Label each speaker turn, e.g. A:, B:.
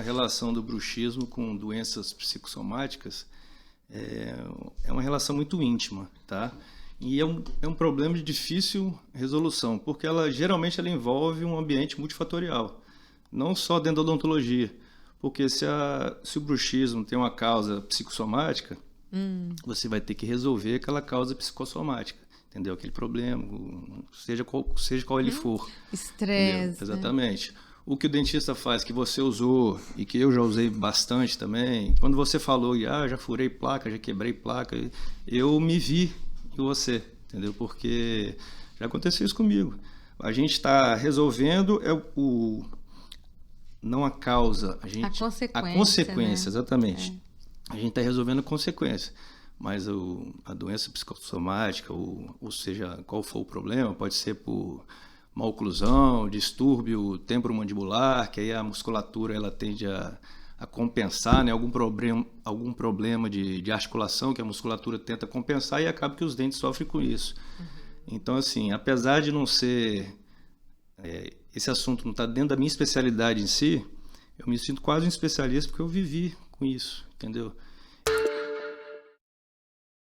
A: a relação do bruxismo com doenças psicossomáticas é uma relação muito íntima, tá? E é um problema de difícil resolução, porque geralmente ela envolve um ambiente multifatorial, não só dentro da odontologia. Porque se o bruxismo tem uma causa psicossomática, você vai ter que resolver aquela causa psicossomática, entendeu? Aquele problema, seja qual ele for. Entendeu?
B: Estresse, né?
A: Exatamente. O que o dentista faz, que você usou e que eu já usei bastante também, quando você falou, já furei placa, já quebrei placa, eu me vi em você, entendeu? Porque já aconteceu isso comigo. A gente está resolvendo não a causa, a consequência,
B: né?
A: exatamente. A gente está resolvendo a consequência. Mas a doença psicossomática, ou seja, qual for o problema, pode ser por uma oclusão, distúrbio temporomandibular, que aí a musculatura ela tende a compensar, né? Algum problema de articulação que a musculatura tenta compensar e acaba que os dentes sofrem com isso. Então, assim, apesar de não ser... esse assunto não está dentro da minha especialidade em si, eu me sinto quase um especialista porque eu vivi com isso, entendeu?